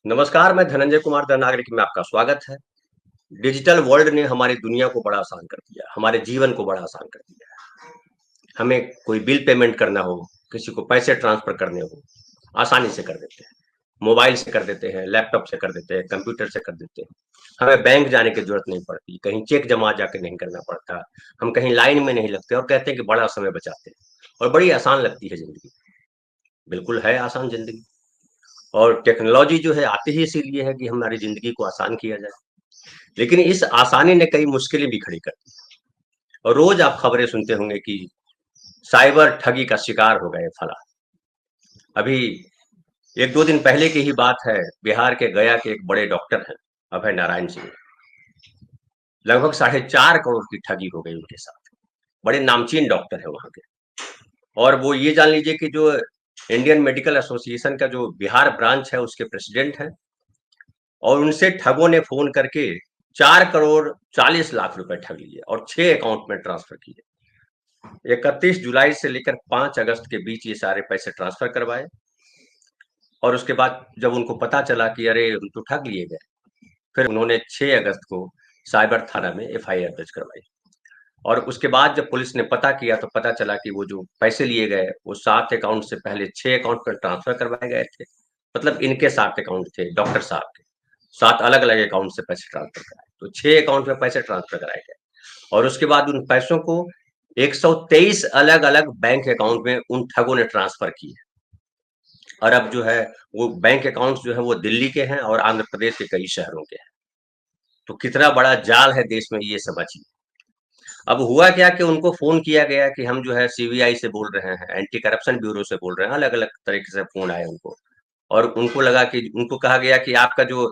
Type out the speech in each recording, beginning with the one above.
नमस्कार, मैं धनंजय कुमार द नागरिक में आपका स्वागत है। डिजिटल वर्ल्ड ने हमारी दुनिया को बड़ा आसान कर दिया, हमारे जीवन को बड़ा आसान कर दिया है। हमें कोई बिल पेमेंट करना हो, किसी को पैसे ट्रांसफर करने हो, आसानी से कर देते हैं। मोबाइल से कर देते हैं, लैपटॉप से कर देते हैं, कंप्यूटर से कर देते हैं। हमें बैंक जाने की ज़रूरत नहीं पड़ती, कहीं चेक जमा जाके नहीं करना पड़ता, हम कहीं लाइन में नहीं लगते और कहते हैं कि बड़ा समय बचाते हैं और बड़ी आसान लगती है ज़िंदगी। बिल्कुल है आसान ज़िंदगी। और टेक्नोलॉजी जो है आती ही इसीलिए है कि हमारी ज़िंदगी को आसान किया जाए। लेकिन इस आसानी ने कई मुश्किलें भी खड़ी कर दी और रोज आप खबरें सुनते होंगे कि साइबर ठगी का शिकार हो गए फला। अभी 1-2 दिन पहले की ही बात है, बिहार के गया के एक बड़े डॉक्टर हैं, अभय नारायण सिंह। लगभग 4.5 करोड़ की ठगी हो गई उनके साथ। बड़े नामचीन डॉक्टर है वहाँ के। और वो ये जान लीजिए कि जो इंडियन मेडिकल एसोसिएशन का जो बिहार ब्रांच है उसके प्रेसिडेंट हैं और उनसे ठगों ने फ़ोन करके 4 करोड़ 40 लाख रुपए ठग लिए और 6 अकाउंट में ट्रांसफर किए। 31 जुलाई से लेकर 5 अगस्त के बीच ये सारे पैसे ट्रांसफर करवाए और उसके बाद जब उनको पता चला कि अरे हम तो ठग लिए गए, फिर उन्होंने 6 अगस्त को साइबर थाना में एफआईआर दर्ज करवाई और उसके बाद जब पुलिस ने पता किया तो पता चला कि वो जो पैसे लिए गए वो 7 अकाउंट से पहले 6 अकाउंट पर ट्रांसफर करवाए गए थे। मतलब इनके 7 अकाउंट थे डॉक्टर साहब के। 7 अलग-अलग अकाउंट से पैसे ट्रांसफर कराए। तो 6 अकाउंट में पैसे ट्रांसफर कराए गए और उसके बाद उन पैसों को 123 अलग-अलग बैंक अकाउंट में उन ठगों ने ट्रांसफर किए। और अब जो है वो बैंक अकाउंट्स जो है वो दिल्ली के हैं और आंध्र प्रदेश के कई शहरों के हैं। तो कितना बड़ा जाल है देश में ये समझिए। अब हुआ क्या कि उनको फ़ोन किया गया कि हम जो है सीबीआई से बोल रहे हैं, एंटी करप्शन ब्यूरो से बोल रहे हैं, अलग-अलग तरीके से फ़ोन आए उनको। और उनको लगा कि उनको कहा गया कि आपका जो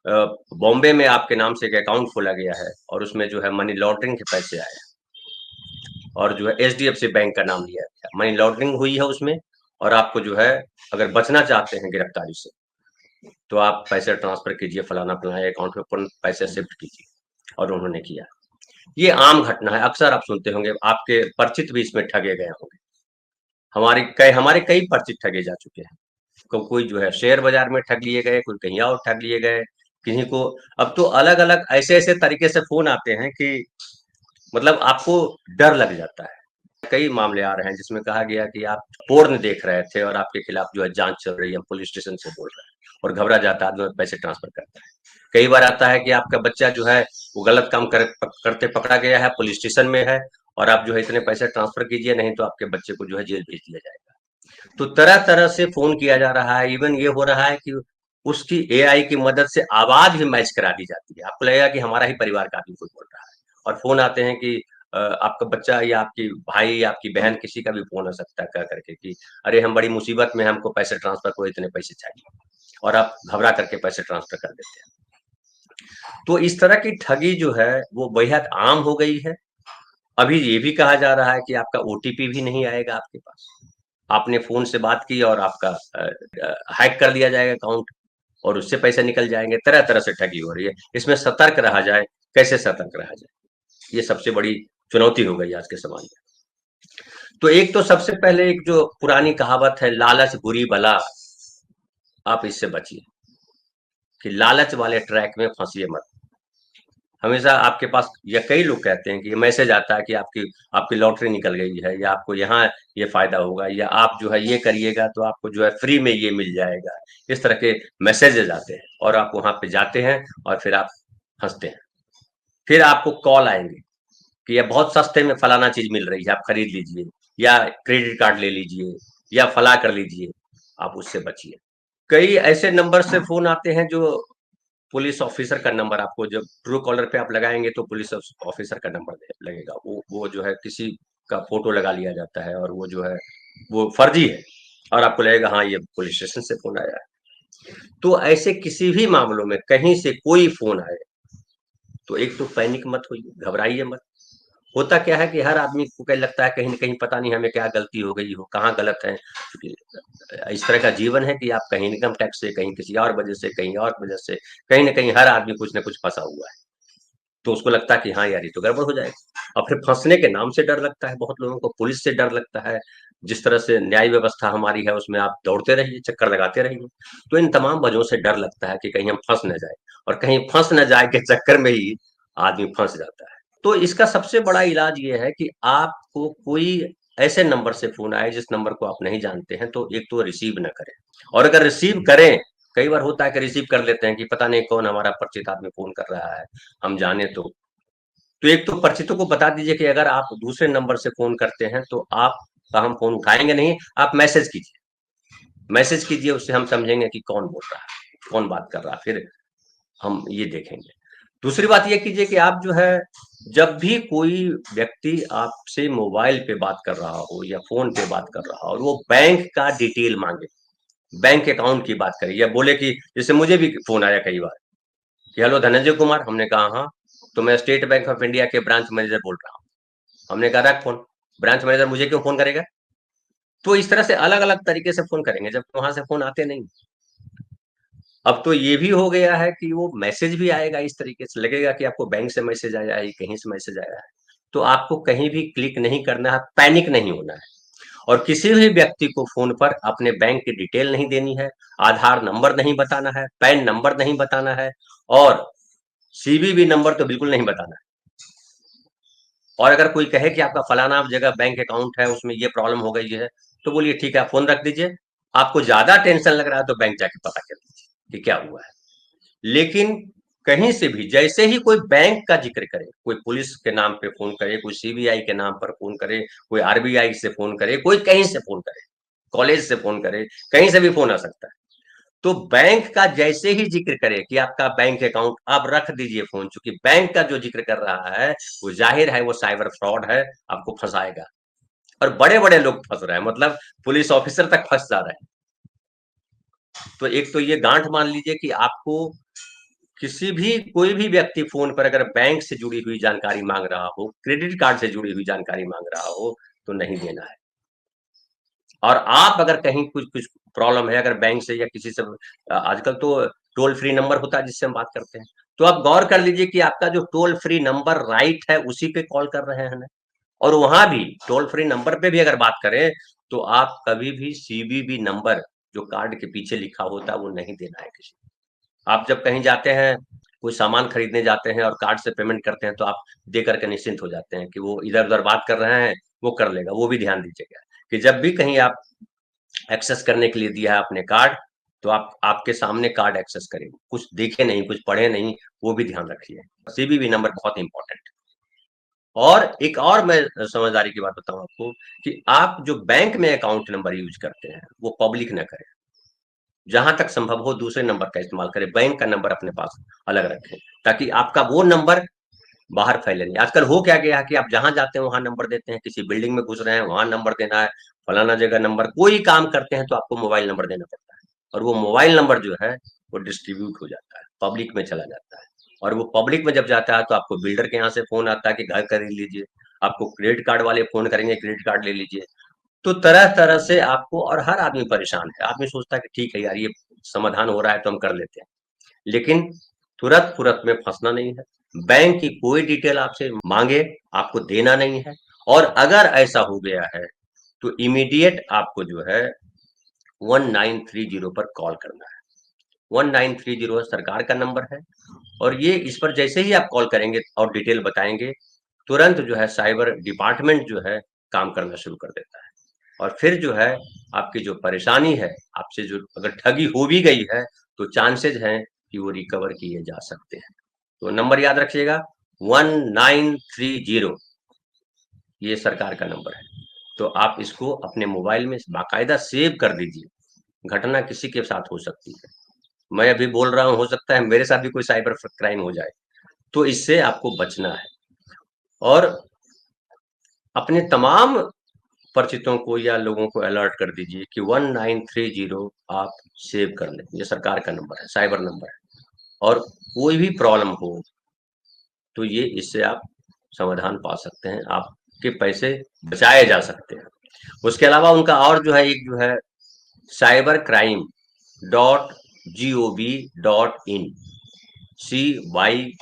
अ, बॉम्बे में आपके नाम से एक अकाउंट खोला गया है और उसमें जो है मनी लॉन्ड्रिंग के पैसे आए हैं और जो है एचडीएफसी बैंक का नाम लिया गया। मनी लॉन्ड्रिंग हुई है उसमें और आपको जो है अगर बचना चाहते हैं गिरफ्तारी से, तो आप पैसे ट्रांसफ़र कीजिए फलाना-फलाना अकाउंट में तुरंत पैसे शिफ्ट कीजिए और उन्होंने किया। ये आम घटना है, अक्सर आप सुनते होंगे, आपके परिचित भी इसमें ठगे गए होंगे। हमारे कई परिचित ठगे जा चुके हैं। कोई जो है शेयर बाज़ार में ठग लिए गए, कोई कहीं और ठग लिए गए, किसी को अब तो अलग-अलग ऐसे-ऐसे तरीके से फ़ोन आते हैं कि मतलब आपको डर लग जाता है। कई मामले आ रहे हैं जिसमें कहा गया कि आप पोर्न देख रहे थे और आपके खिलाफ जो है जाँच चल रही है, हम पुलिस स्टेशन से बोल रहे हैं और घबरा जाता है आदमी और पैसे ट्रांसफ़र करता है। कई बार आता है कि आपका बच्चा जो है वो गलत काम करते पकड़ा गया है, पुलिस स्टेशन में है और आप जो है इतने पैसे ट्रांसफ़र कीजिए नहीं तो आपके बच्चे को जो है जेल भेज दिया जाएगा। तो तरह-तरह से फ़ोन किया जा रहा है, इवन ये हो रहा है कि उसकी एआई की मदद से आवाज़ भी मैच करा दी जाती है। आपको लगेगा कि हमारा ही परिवार का आदमी कोई बोल रहा है और फ़ोन आते हैं कि आपका बच्चा या आपकी भाई या आपकी बहन किसी का भी फ़ोन हो सकता है कह करके कि अरे हम बड़ी मुसीबत में हैं, हमको पैसे ट्रांसफ़र करो, इतने पैसे चाहिए और आप घबरा करके पैसे ट्रांसफ़र कर देते हैं। तो इस तरह की ठगी जो है वो बेहद आम हो गई है। अभी ये भी कहा जा रहा है कि आपका ओटीपी भी नहीं आएगा आपके पास। आपने फ़ोन से बात की और आपका हैक कर लिया जाएगा अकाउंट और उससे पैसे निकल जाएँगे, तरह-तरह से ठगी हो रही है। इसमें सतर्क रहा जाए, कैसे सतर्क रहा जाए? ये सबसे बड़ी चुनौती हो गई आज के समाज में। तो एक तो सबसे पहले एक जो पुरानी कहावत है लालच बुरी बला, आप इससे बचिए, कि लालच वाले ट्रैक में फँसिए मत। हमेशा आपके पास या कई लोग कहते हैं कि मैसेज आता है कि आपकी आपकी लॉटरी निकल गई है या आपको यहाँ ये फ़ायदा होगा या आप जो है ये करिएगा तो आपको जो है फ्री में ये मिल जाएगा। इस तरह के मैसेजेज़ आते हैं और आप वहाँ पे जाते हैं और फिर आप फँसते हैं। फिर आपको कॉल आएँगे कि ये बहुत सस्ते में फलाना चीज़ मिल रही है, आप खरीद लीजिए या क्रेडिट कार्ड ले लीजिए या फला कर लीजिए, आप उससे बचिए। कई ऐसे नंबर से फ़ोन आते हैं जो पुलिस ऑफिसर का नंबर आपको जब ट्रू कॉलर पे आप लगाएँगे तो पुलिस ऑफिसर का नंबर दे लगेगा। वो जो है किसी का फ़ोटो लगा लिया जाता है और वो जो है वो फर्जी है और आपको लगेगा हाँ, ये पुलिस स्टेशन से फ़ोन आया है। तो ऐसे किसी भी मामलों में कहीं से कोई फ़ोन आए, तो एक तो पैनिक मत होइए, घबराइए मत। होता क्या है कि हर आदमी को क्या लगता है कहीं न कहीं पता नहीं हमें क्या गलती हो गई हो, कहाँ गलत है। क्योंकि इस तरह का जीवन है कि आप कहीं इनकम टैक्स से, कहीं किसी और वजह से, कहीं और वजह से, कहीं न कहीं हर आदमी कुछ न कुछ फँसा हुआ है। तो उसको लगता है कि हाँ यार ये तो गड़बड़ हो जाएगा, और फिर फंसने के नाम से डर लगता है बहुत लोगों को, पुलिस से डर लगता है, जिस तरह से न्याय व्यवस्था हमारी है उसमें आप दौड़ते रहिए, चक्कर लगाते रहिए, तो इन तमाम वजहों से डर लगता है कि कहीं हम फंस न जाए, और कहीं फंस न जाए के चक्कर में ही आदमी फंस जाता है। तो इसका सबसे बड़ा इलाज ये है कि आपको कोई ऐसे नंबर से फोन आए जिस नंबर को आप नहीं जानते हैं, तो एक तो रिसीव न करें, और अगर रिसीव करें, कई बार होता है कि रिसीव कर लेते हैं कि पता नहीं कौन हमारा परिचित आदमी फोन कर रहा है, हम जाने तो एक तो परिचितों को बता दीजिए कि अगर आप दूसरे नंबर से फोन करते हैं तो आप का हम फोन उठाएंगे नहीं, आप मैसेज कीजिए, मैसेज कीजिए, उससे हम समझेंगे कि कौन बोल रहा है, कौन बात कर रहा है, फिर हम ये देखेंगे। दूसरी बात ये कीजिए कि आप जो है, जब भी कोई व्यक्ति आपसे मोबाइल पे बात कर रहा हो या फोन पे बात कर रहा हो और वो बैंक का डिटेल मांगे, बैंक अकाउंट की बात करें, या बोले कि जैसे मुझे भी फोन आया कई बार कि हेलो धनंजय कुमार, हमने कहा हाँ, तो मैं स्टेट बैंक ऑफ इंडिया के ब्रांच मैनेजर बोल रहा हूँ। हमने कहा रख फोन, ब्रांच मैनेजर मुझे क्यों फोन करेगा? तो इस तरह से अलग अलग तरीके से फोन करेंगे जब वहां से फोन आते नहीं। अब तो ये भी हो गया है कि वो मैसेज भी आएगा, इस तरीके से लगेगा कि आपको बैंक से मैसेज आया है, कहीं से मैसेज आया है, तो आपको कहीं भी क्लिक नहीं करना है, पैनिक नहीं होना है, और किसी भी व्यक्ति को फोन पर अपने बैंक की डिटेल नहीं देनी है, आधार नंबर नहीं बताना है, पैन नंबर नहीं बताना है, और सीवीवी नंबर तो बिल्कुल नहीं बताना है। और अगर कोई कहे कि आपका फलाना जगह बैंक अकाउंट है, उसमें ये प्रॉब्लम हो गई है, तो बोलिए ठीक है, आप फोन रख दीजिए, आपको ज्यादा टेंशन लग रहा है तो बैंक जाके पता कर लीजिए कि क्या हुआ है। लेकिन कहीं से भी जैसे ही कोई बैंक का जिक्र करे, कोई पुलिस के नाम पे फोन करे, कोई सीबीआई के नाम पर फोन करे, कोई आरबीआई से फोन करे, कोई कहीं से फोन करे, कॉलेज से फोन करे, कहीं से भी फोन आ सकता है, तो बैंक का जैसे ही जिक्र करे कि आपका बैंक अकाउंट, आप रख दीजिए फोन, चूंकि बैंक का जो जिक्र कर रहा है वो जाहिर है वो साइबर फ्रॉड है, आपको फंसाएगा, और बड़े बड़े लोग फंस रहे हैं, मतलब पुलिस ऑफिसर तक फंस जा रहे हैं। तो एक तो ये गांठ मान लीजिए कि आपको किसी भी कोई भी व्यक्ति फोन पर अगर बैंक से जुड़ी हुई जानकारी मांग रहा हो, क्रेडिट कार्ड से जुड़ी हुई जानकारी मांग रहा हो, तो नहीं देना है। और आप अगर कहीं कुछ कुछ प्रॉब्लम है अगर बैंक से या किसी से, आजकल तो टोल फ्री नंबर होता है जिससे हम बात करते हैं, तो आप गौर कर लीजिए कि आपका जो टोल फ्री नंबर राइट है उसी पे कॉल कर रहे हैं, और वहां भी टोल फ्री नंबर पे भी अगर बात करें तो आप कभी भी सीवीवी नंबर जो कार्ड के पीछे लिखा होता है वो नहीं देना है किसी को। आप जब कहीं जाते हैं, कोई सामान खरीदने जाते हैं और कार्ड से पेमेंट करते हैं, तो आप दे करके निश्चिंत हो जाते हैं कि वो इधर उधर बात कर रहे हैं, वो कर लेगा, वो भी ध्यान दीजिएगा कि जब भी कहीं आप एक्सेस करने के लिए दिया है अपने कार्ड, तो आप आपके सामने कार्ड एक्सेस करें, कुछ देखे नहीं, कुछ पढ़े नहीं, वो भी ध्यान रखिए। सीवीवी नंबर बहुत इंपॉर्टेंट है। और एक और मैं समझदारी की बात बताऊं आपको कि आप जो बैंक में अकाउंट नंबर यूज करते हैं वो पब्लिक ना करें, जहां तक संभव हो दूसरे नंबर का इस्तेमाल करें, बैंक का नंबर अपने पास अलग रखें, ताकि आपका वो नंबर बाहर फैले नहीं। आजकल हो क्या गया है कि आप जहां जाते हैं वहां नंबर देते हैं, किसी बिल्डिंग में घुस रहे हैं वहां नंबर देना है, फलाना जगह नंबर, कोई काम करते हैं तो आपको मोबाइल नंबर देना पड़ता है, और वो मोबाइल नंबर जो है वो डिस्ट्रीब्यूट हो जाता है, पब्लिक में चला जाता है, और वो पब्लिक में जब जाता है तो आपको बिल्डर के यहाँ से फोन आता है कि घर खरीद लीजिए, आपको क्रेडिट कार्ड वाले फोन करेंगे क्रेडिट कार्ड ले लीजिए, तो तरह तरह से आपको, और हर आदमी परेशान है, आदमी सोचता है कि ठीक है यार ये समाधान हो रहा है तो हम कर लेते हैं, लेकिन तुरंत तुरंत में फंसना नहीं है। बैंक की कोई डिटेल आपसे मांगे, आपको देना नहीं है, और अगर ऐसा हो गया है तो इमीडिएट आपको जो है 1930 पर कॉल करना है। 1930 सरकार का नंबर है, और ये इस पर जैसे ही आप कॉल करेंगे और डिटेल बताएंगे, तुरंत जो है साइबर डिपार्टमेंट जो है काम करना शुरू कर देता है, और फिर जो है आपकी जो परेशानी है, आपसे जो अगर ठगी हो भी गई है तो चांसेज हैं कि वो रिकवर किए जा सकते हैं। तो नंबर याद रखिएगा, 1930, ये सरकार का नंबर है, तो आप इसको अपने मोबाइल में बाकायदा सेव कर दीजिए। घटना किसी के साथ हो सकती है, मैं अभी बोल रहा हूँ, हो सकता है मेरे साथ भी कोई साइबर क्राइम हो जाए, तो इससे आपको बचना है। और अपने तमाम परिचितों को या लोगों को अलर्ट कर दीजिए कि 1930 आप सेव कर लें, ये सरकार का नंबर है, साइबर नंबर है, और कोई भी प्रॉब्लम हो तो ये इससे आप समाधान पा सकते हैं, आपके पैसे बचाए जा सकते हैं। उसके अलावा उनका और जो है एक जो है cybercrime.gov.in, CYBERCRIME,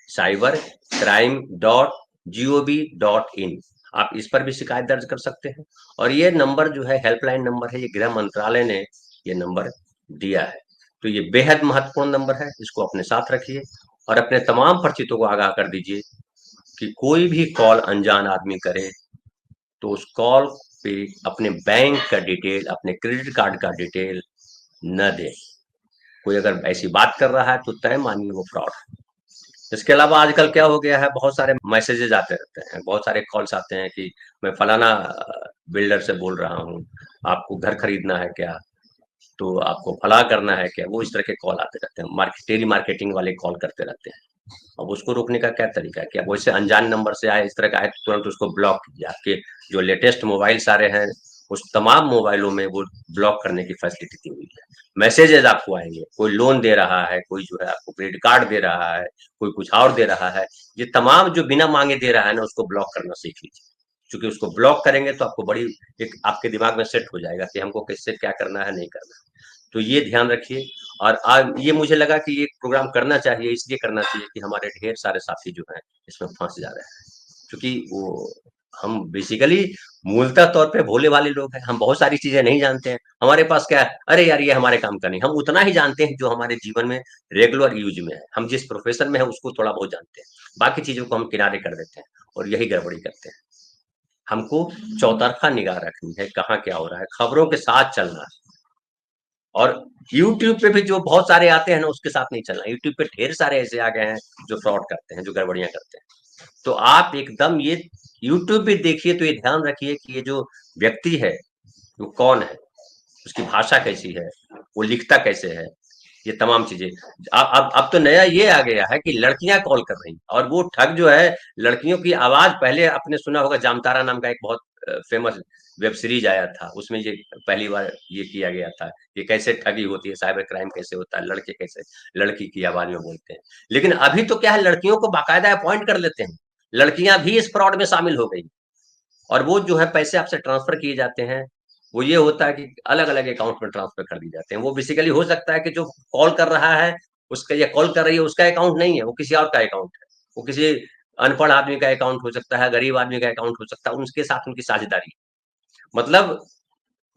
cybercrime.gov.in। आप इस पर भी शिकायत दर्ज कर सकते हैं। और ये नंबर जो है हेल्पलाइन नंबर है, ये गृह मंत्रालय ने ये नंबर दिया है। तो ये बेहद महत्वपूर्ण नंबर है, इसको अपने साथ रखिए और अपने तमाम परिचितों को आगाह कर दीजिए कि कोई भी कॉल अनजान आदमी करे तो उस कॉल पे अपने बैंक का डिटेल, अपने क्रेडिट कार्ड का डिटेल न दे। कोई अगर ऐसी बात कर रहा है तो तय मानिए वो फ्रॉड है। इसके अलावा आजकल क्या हो गया है, बहुत सारे मैसेजेस आते रहते हैं, बहुत सारे कॉल्स आते हैं कि मैं फलाना बिल्डर से बोल रहा हूँ, आपको घर खरीदना है क्या, तो आपको फला करना है क्या। वो इस तरह के कॉल आते रहते हैं, टेली मार्केटिंग वाले कॉल करते रहते हैं। अब उसको रोकने का क्या तरीका है कि अब वैसे अनजान नंबर से आए, इस तरह का आए, तुरंत उसको ब्लॉक कीजिए। आपके जो लेटेस्ट मोबाइल्स आ रहे हैं उस तमाम मोबाइलों में वो ब्लॉक करने की फैसिलिटी दी हुई है। मैसेजेस आपको आएंगे, कोई लोन दे रहा है, कोई जो है आपको क्रेडिट कार्ड दे रहा है, कोई कुछ और दे रहा है, ये तमाम जो बिना मांगे दे रहा है ना, उसको ब्लॉक करना सीख लीजिए। क्योंकि उसको ब्लॉक करेंगे तो आपको बड़ी एक आपके दिमाग में सेट हो जाएगा कि हमको किससे क्या करना है, नहीं करना। तो ये ध्यान रखिए। और आज ये मुझे लगा कि ये प्रोग्राम करना चाहिए, इसलिए करना चाहिए कि हमारे ढेर सारे साथी जो हैं इसमें फंस जा रहे हैं। क्योंकि वो हम बेसिकली मूलतः तौर पे भोले वाले लोग हैं, हम बहुत सारी चीजें नहीं जानते हैं। हमारे पास क्या है, अरे यार ये हमारे काम का नहीं, हम उतना ही जानते हैं जो हमारे जीवन में रेगुलर यूज में है। हम जिस प्रोफेशन में है उसको थोड़ा बहुत जानते हैं, बाकी चीजों को हम किनारे कर देते हैं और यही गड़बड़ी करते हैं। हमको चौतरफा निगाह रखनी है, कहाँ क्या हो रहा है, खबरों के साथ चलना है। और यूट्यूब पे भी जो बहुत सारे आते हैं ना, उसके साथ नहीं चलना। यूट्यूब पे ढेर सारे ऐसे आ गए हैं जो फ्रॉड करते हैं, जो गड़बड़ियां करते हैं। तो आप एकदम ये यूट्यूब पे देखिए तो ये ध्यान रखिए कि ये जो व्यक्ति है वो कौन है, उसकी भाषा कैसी है, वो लिखता कैसे है, ये तमाम चीजें। अब तो नया ये आ गया है कि लड़कियां कॉल कर रही, और वो ठग जो है लड़कियों की आवाज, पहले आपने सुना होगा जामतारा नाम का एक बहुत फेमस वेब सीरीज आया था, उसमें ये पहली बार ये किया गया था कि कैसे ठगी होती है, साइबर क्राइम कैसे होता है, लड़के कैसे लड़की की आवाज में बोलते हैं। लेकिन अभी तो क्या है, लड़कियों को बाकायदा अपॉइंट कर लेते हैं, लड़कियां भी इस फ्रॉड में शामिल हो गई। और वो जो है पैसे आपसे ट्रांसफर किए जाते हैं, वो ये होता है कि अलग अलग अकाउंट में ट्रांसफर कर दिए जाते हैं। वो बेसिकली हो सकता है कि जो कॉल कर रहा है उसका, या कॉल कर रही है उसका अकाउंट नहीं है, वो किसी और का अकाउंट है। वो किसी अनपढ़ आदमी का अकाउंट हो सकता है, गरीब आदमी का अकाउंट हो सकता है, उनके साथ उनकी साझेदारी। मतलब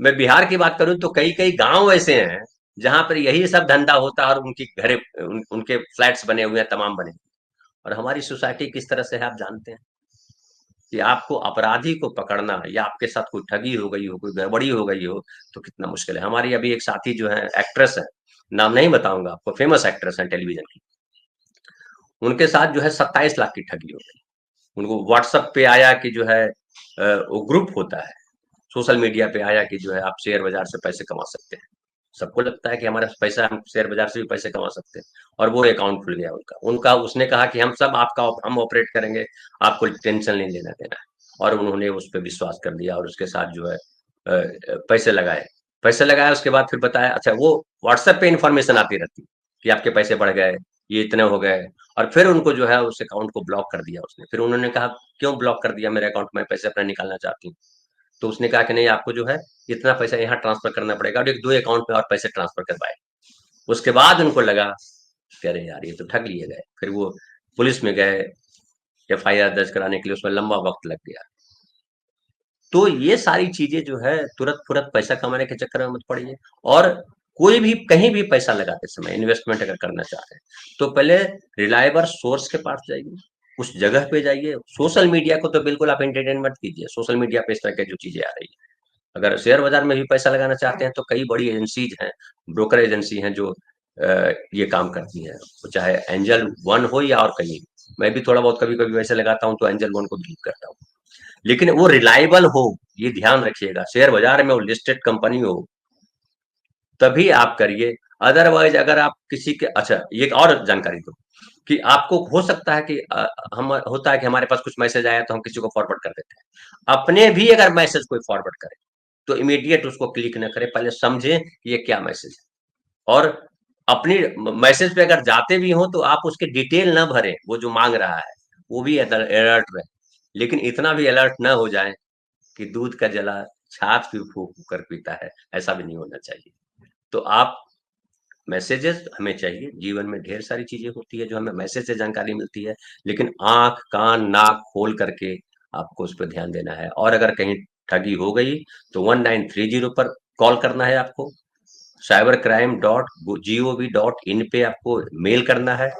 मैं बिहार की बात करूं तो कई कई गांव ऐसे हैं जहां पर यही सब धंधा होता है, और उनकी घरे उनके फ्लैट्स बने हुए हैं, तमाम बने। और हमारी सोसाइटी किस तरह से है आप जानते हैं कि आपको अपराधी को पकड़ना, या आपके साथ कोई ठगी हो गई हो, कोई गड़बड़ी हो गई हो, तो कितना मुश्किल है। हमारी अभी एक साथी जो है, एक्ट्रेस है, नाम नहीं बताऊंगा आपको, फेमस एक्ट्रेस है टेलीविजन की, उनके साथ जो है 27 लाख की ठगी हो गई। उनको व्हाट्सएप पे आया कि जो है वो ग्रुप होता है, सोशल मीडिया पे आया कि जो है आप शेयर बाजार से पैसे कमा सकते हैं। सबको लगता है कि हमारे पास पैसा, हम शेयर बाजार से भी पैसे कमा सकते हैं। और वो अकाउंट खुल गया उनका उनका उसने कहा कि हम सब आपका हम ऑपरेट करेंगे, आपको टेंशन नहीं लेना देना है। और उन्होंने उस पर विश्वास कर लिया और उसके साथ जो है पैसे लगाए। पैसे लगाए, उसके बाद फिर बताया, अच्छा वो व्हाट्सएप पे इंफॉर्मेशन आती रहती कि आपके पैसे बढ़ गए, ये इतने हो गए। और फिर उनको जो है उस अकाउंट को ब्लॉक कर दिया उसने। फिर उन्होंने कहा क्यों ब्लॉक कर दिया मेरे अकाउंट में, पैसे अपना निकालना चाहती हूँ। तो उसने कहा कि नहीं, आपको जो है इतना पैसा यहाँ ट्रांसफर करना पड़ेगा, और एक दो अकाउंट में और पैसे ट्रांसफर करवाए। उसके बाद उनको लगा कि अरे यार ये तो ठग लिए गए। फिर वो पुलिस में गए, एफआईआर दर्ज कराने के लिए, उसमें लंबा वक्त लग गया। तो ये सारी चीजें जो है, तुरंत फुरत पैसा कमाने के चक्कर में मत पड़िए। और कोई भी कहीं भी पैसा लगाते समय, इन्वेस्टमेंट अगर करना चाह रहे हैं तो पहले रिलायबल सोर्स के पास जाइए, उस जगह पे जाइए। सोशल मीडिया को तो बिल्कुल आप एंटरटेन मत कीजिए, सोशल मीडिया पे इस तरह की जो चीजें आ रही है। अगर शेयर बाजार में भी पैसा लगाना चाहते हैं तो कई बड़ी एजेंसीज हैं, ब्रोकर एजेंसी हैं जो ये काम करती हैं, वो चाहे एंजल वन हो या और कहीं। मैं भी थोड़ा बहुत कभी कभी वैसे लगाता हूँ तो एंजल वन को बिलीव करता हूँ, लेकिन वो रिलायबल हो, ये ध्यान रखिएगा। शेयर बाजार में वो लिस्टेड कंपनी हो तभी आप करिए। अदरवाइज अगर आप किसी के, अच्छा ये एक और जानकारी दो कि आपको हो सकता है कि हम होता है कि हमारे पास कुछ मैसेज आया तो हम किसी को फॉरवर्ड कर देते हैं। अपने भी अगर मैसेज कोई फॉरवर्ड करे तो इमीडिएट उसको क्लिक न करें, पहले समझें कि ये क्या मैसेज है। और अपनी मैसेज पे अगर जाते भी हो तो आप उसके डिटेल ना भरें, वो जो मांग रहा है वो भी अलर्ट रहे। लेकिन इतना भी अलर्ट ना हो जाए कि दूध का जला छाछ भी फूंक कर पीता है, ऐसा भी नहीं होना चाहिए। तो आप मैसेजेस हमें चाहिए, जीवन में ढेर सारी चीज़ें होती है जो हमें मैसेज से जानकारी मिलती है, लेकिन आँख, कान, नाक खोल करके आपको उस पे ध्यान देना है। और अगर कहीं ठगी हो गई तो 1930 पर कॉल करना है आपको, cybercrime.gov.in पे आपको मेल करना है।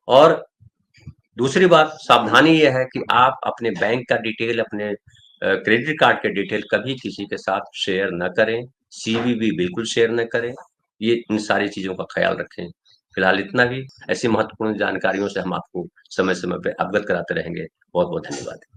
और दूसरी बात सावधानी ये है कि आप अपने बैंक का डिटेल, अपने क्रेडिट कार्ड के डिटेल कभी किसी के साथ शेयर न करें, सीवीवी बिल्कुल शेयर न करें। ये इन सारी चीज़ों का ख़्याल रखें। फिलहाल इतना ही, ऐसी महत्वपूर्ण जानकारियों से हम आपको समय-समय पे अवगत कराते रहेंगे। बहुत-बहुत धन्यवाद।